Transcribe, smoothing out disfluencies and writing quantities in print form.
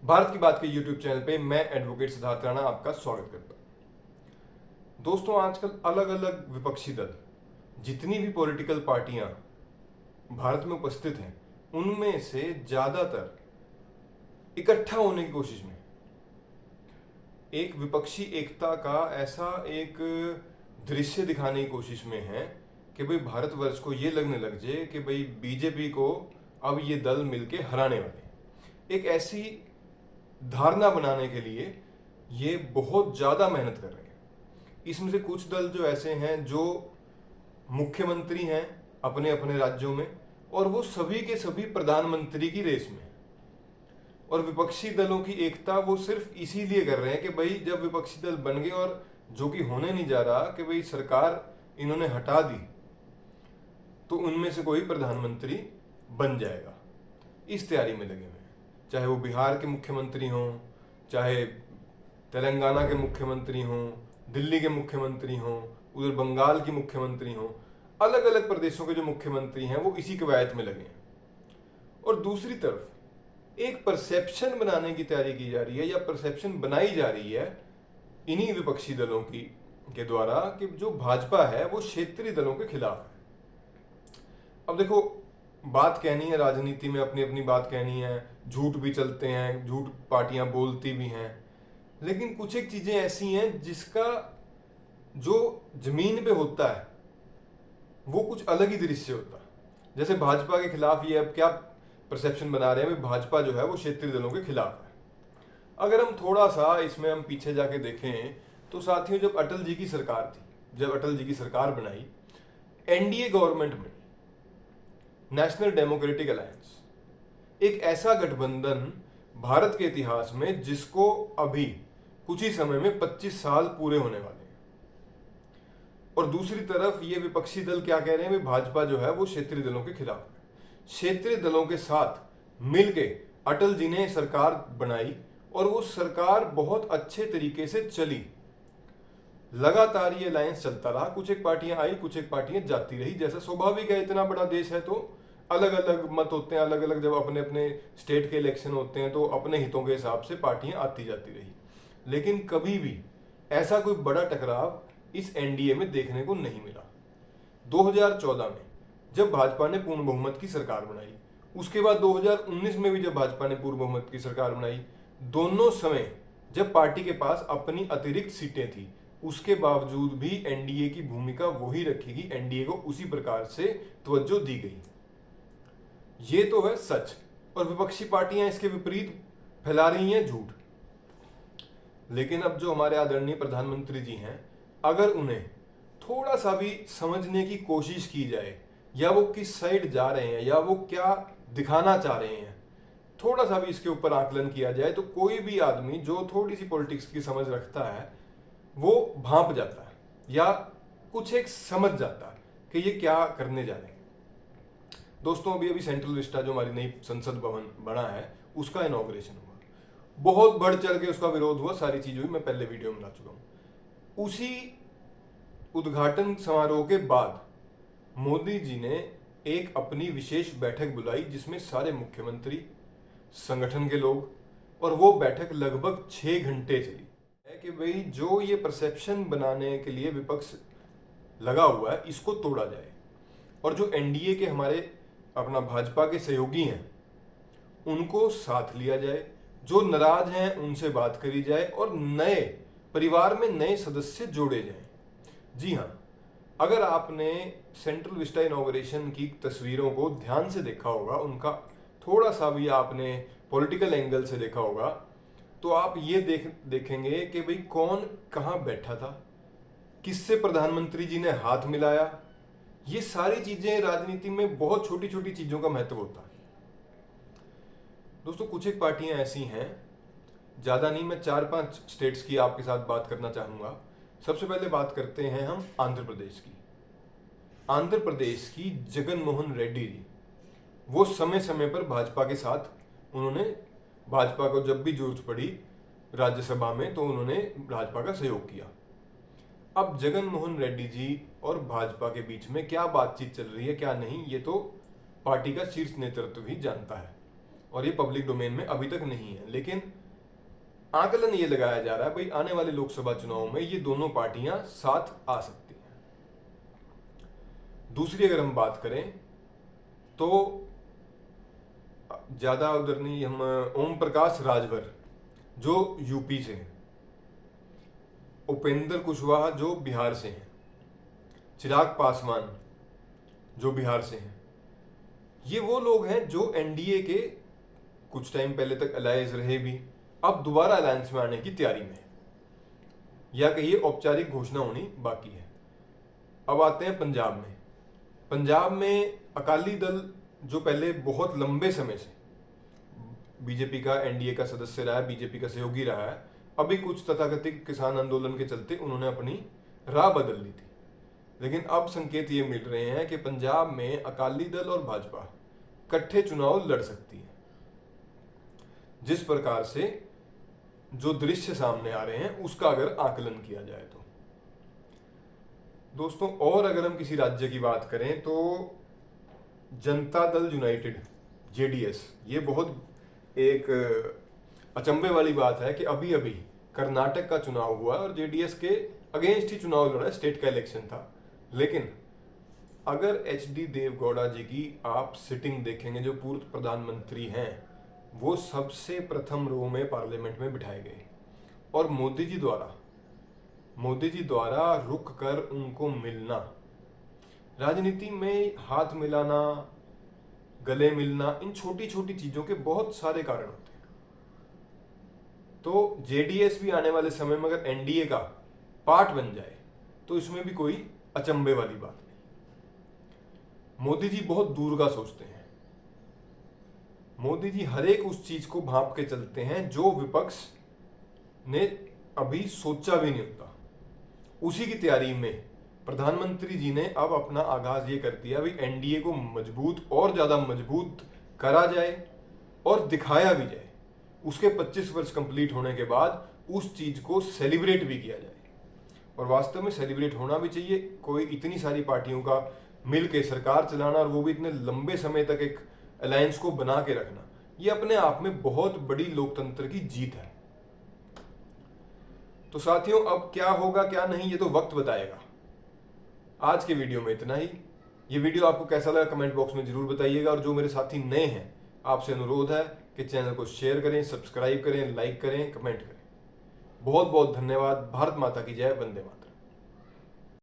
भारत की बात के YouTube चैनल पे मैं एडवोकेट सिद्धार्थ राणा आपका स्वागत करता हूं। दोस्तों, आजकल अलग अलग विपक्षी दल, जितनी भी पॉलिटिकल पार्टियां भारत में उपस्थित हैं, उनमें से ज्यादातर इकट्ठा होने की कोशिश में, एक विपक्षी एकता का ऐसा एक दृश्य दिखाने की कोशिश में है कि भाई भारतवर्ष को ये लगने लग जाए कि भाई बीजेपी को अब ये दल मिलके हराने वाले हैं। एक ऐसी धारणा बनाने के लिए ये बहुत ज्यादा मेहनत कर रहे हैं। इसमें से कुछ दल जो ऐसे हैं जो मुख्यमंत्री हैं अपने अपने राज्यों में, और वो सभी के सभी प्रधानमंत्री की रेस में, और विपक्षी दलों की एकता वो सिर्फ इसीलिए कर रहे हैं कि भाई जब विपक्षी दल बन गए और जो कि होने नहीं जा रहा कि भाई सरकार इन्होंने हटा दी तो उनमें से कोई प्रधानमंत्री बन जाएगा, इस तैयारी में लगे हुए हैं। चाहे वो बिहार के मुख्यमंत्री हों, चाहे तेलंगाना के मुख्यमंत्री हों, दिल्ली के मुख्यमंत्री हों, उधर बंगाल की मुख्यमंत्री हों, अलग अलग प्रदेशों के जो मुख्यमंत्री हैं वो इसी कवायद में लगे हैं। और दूसरी तरफ एक परसेप्शन बनाने की तैयारी की जा रही है या परसेप्शन बनाई जा रही है इन्हीं विपक्षी दलों की के द्वारा कि जो भाजपा है वो क्षेत्रीय दलों के खिलाफ है। अब देखो, बात कहनी है, राजनीति में अपनी अपनी बात कहनी है, झूठ भी चलते हैं, झूठ पार्टियां बोलती भी हैं, लेकिन कुछ एक चीजें ऐसी हैं जिसका जो जमीन पे होता है वो कुछ अलग ही दृश्य होता है। जैसे भाजपा के खिलाफ ये अब क्या परसेप्शन बना रहे हैं, भाजपा जो है वो क्षेत्रीय दलों के खिलाफ है। अगर हम थोड़ा सा इसमें हम पीछे जाके देखें तो साथियों, जब अटल जी की सरकार थी, जब अटल जी की सरकार बनाई, एनडीए गवर्नमेंट में नेशनल डेमोक्रेटिक अलायंस, एक ऐसा गठबंधन भारत के इतिहास में जिसको अभी कुछ ही समय में 25 साल पूरे होने वाले हैं। और दूसरी तरफ ये विपक्षी दल क्या कह रहे हैं, भाजपा जो है वो क्षेत्रीय दलों के खिलाफ है। क्षेत्रीय दलों के साथ मिलके अटल जी ने सरकार बनाई और वो सरकार बहुत अच्छे तरीके से चली। लगातार ये अलायंस चलता रहा, कुछ एक पार्टियां आई, कुछ एक पार्टियां जाती रही। जैसा स्वाभाविक है, इतना बड़ा देश है तो अलग अलग मत होते हैं, अलग अलग जब अपने अपने स्टेट के इलेक्शन होते हैं तो अपने हितों के हिसाब से पार्टियां आती जाती रही। लेकिन कभी भी ऐसा कोई बड़ा टकराव इस एनडीए में देखने को नहीं मिला। 2014 में जब भाजपा ने पूर्ण बहुमत की सरकार बनाई, उसके बाद 2019 में भी जब भाजपा ने पूर्ण बहुमत की सरकार बनाई, दोनों समय जब पार्टी के पास अपनी अतिरिक्त सीटें थी, उसके बावजूद भी एनडीए की भूमिका वही रखेगी, एनडीए को उसी प्रकार से तवज्जो दी गई। ये तो है सच, और विपक्षी पार्टियां इसके विपरीत फैला रही हैं झूठ। लेकिन अब जो हमारे आदरणीय प्रधानमंत्री जी हैं, अगर उन्हें थोड़ा सा भी समझने की कोशिश की जाए, या वो किस साइड जा रहे हैं या वो क्या दिखाना चाह रहे हैं, थोड़ा सा भी इसके ऊपर आकलन किया जाए, तो कोई भी आदमी जो थोड़ी सी पॉलिटिक्स की समझ रखता है वो भांप जाता है या कुछ एक समझ जाता है कि ये क्या करने जा रहे हैं। दोस्तों, अभी सेंट्रल विस्टा जो हमारी नई संसद भवन बना है उसका इनॉग्रेशन हुआ, बहुत बढ़ चढ़ के उसका विरोध हुआ, सारी चीज हुई, मैं पहले वीडियो में ला चुका हूं। उसी उद्घाटन समारोह के बाद मोदी जी ने एक अपनी विशेष बैठक बुलाई जिसमें सारे मुख्यमंत्री, संगठन के लोग, और वो बैठक लगभग 6 घंटे चली है कि भाई जो ये परसेप्शन बनाने के लिए विपक्ष लगा हुआ है इसको तोड़ा जाए, और जो एनडीए के हमारे अपना भाजपा के सहयोगी हैं उनको साथ लिया जाए, जो नाराज हैं उनसे बात करी जाए, और नए परिवार में नए सदस्य जोड़े जाएं। जी हाँ, अगर आपने सेंट्रल विस्टा इनॉग्रेशन की तस्वीरों को ध्यान से देखा होगा, उनका थोड़ा सा भी आपने पॉलिटिकल एंगल से देखा होगा, तो आप ये देखेंगे कि भाई कौन कहाँ बैठा था, किससे प्रधानमंत्री जी ने हाथ मिलाया। ये सारी चीजें राजनीति में बहुत छोटी छोटी चीजों का महत्व होता है। दोस्तों, कुछ एक पार्टियां ऐसी हैं, ज्यादा नहीं, मैं 4-5 स्टेट्स की आपके साथ बात करना चाहूंगा। सबसे पहले बात करते हैं हम आंध्र प्रदेश की। आंध्र प्रदेश की जगन मोहन रेड्डी जी, वो समय समय पर भाजपा के साथ, उन्होंने भाजपा को जब भी जरूरत पड़ी राज्यसभा में तो उन्होंने भाजपा का सहयोग किया। अब जगन मोहन रेड्डी जी और भाजपा के बीच में क्या बातचीत चल रही है क्या नहीं, ये तो पार्टी का शीर्ष नेतृत्व भी जानता है। और ये पब्लिक डोमेन में अभी तक नहीं है, लेकिन आकलन ये लगाया जा रहा है भाई आने वाले लोकसभा चुनाव में ये दोनों पार्टियां साथ आ सकती हैं। दूसरी अगर हम बात करें तो ज्यादा उधर नहीं, हम ओम प्रकाश राजभर जो यूपी से हैं, उपेंद्र कुशवाहा जो बिहार से हैं, चिराग पासवान जो बिहार से हैं, ये वो लोग हैं जो एनडीए के कुछ टाइम पहले तक अलायंस रहे भी, अब दोबारा अलायंस में आने की तैयारी में है, या कहिए औपचारिक घोषणा होनी बाकी है। अब आते हैं पंजाब में। पंजाब में अकाली दल जो पहले बहुत लंबे समय से बीजेपी का, एनडीए का सदस्य रहा है, बीजेपी का सहयोगी रहा है, अभी कुछ तथाकथित किसान आंदोलन के चलते उन्होंने अपनी राह बदल ली थी, लेकिन अब संकेत ये मिल रहे हैं कि पंजाब में अकाली दल और भाजपा इकट्ठे चुनाव लड़ सकती है। जिस प्रकार से जो दृश्य सामने आ रहे हैं उसका अगर आकलन किया जाए तो दोस्तों, और अगर हम किसी राज्य की बात करें तो जनता दल यूनाइटेड जेडीएस, ये बहुत एक अचंभे वाली बात है कि अभी अभी कर्नाटक का चुनाव हुआ और जेडीएस के अगेंस्ट ही चुनाव लड़ा, स्टेट का इलेक्शन था, लेकिन अगर एचडी देवगौड़ा जी की आप सिटिंग देखेंगे, जो पूर्व प्रधानमंत्री हैं, वो सबसे प्रथम रो में पार्लियामेंट में बिठाए गए और मोदी जी द्वारा रुक कर उनको मिलना, राजनीति में हाथ मिलाना, गले मिलना, इन छोटी छोटी चीजों के बहुत सारे कारण होते हैं। तो जेडीएस भी आने वाले समय में अगर एनडीए का पार्ट बन जाए तो इसमें भी कोई अचंभे वाली बात नहीं। मोदी जी बहुत दूर का सोचते हैं, मोदी जी हर एक उस चीज को भांप के चलते हैं जो विपक्ष ने अभी सोचा भी नहीं होता। उसी की तैयारी में प्रधानमंत्री जी ने अब अपना आगाज ये कर दिया भी एनडीए को मजबूत और ज्यादा मजबूत करा जाए और दिखाया भी जाए। उसके 25 वर्ष कंप्लीट होने के बाद उस चीज को सेलिब्रेट भी किया जाए, और वास्तव में सेलिब्रेट होना भी चाहिए। कोई इतनी सारी पार्टियों का मिल के सरकार चलाना, और वो भी इतने लंबे समय तक एक अलायंस को बना के रखना, ये अपने आप में बहुत बड़ी लोकतंत्र की जीत है। तो साथियों, अब क्या होगा क्या नहीं ये तो वक्त बताएगा। आज के वीडियो में इतना ही। ये वीडियो आपको कैसा लगा कमेंट बॉक्स में जरूर बताइएगा, और जो मेरे साथी नए हैं आपसे अनुरोध है कि चैनल को शेयर करें, सब्सक्राइब करें, लाइक करें, कमेंट करें। बहुत बहुत धन्यवाद। भारत माता की जय। वंदे मातरम।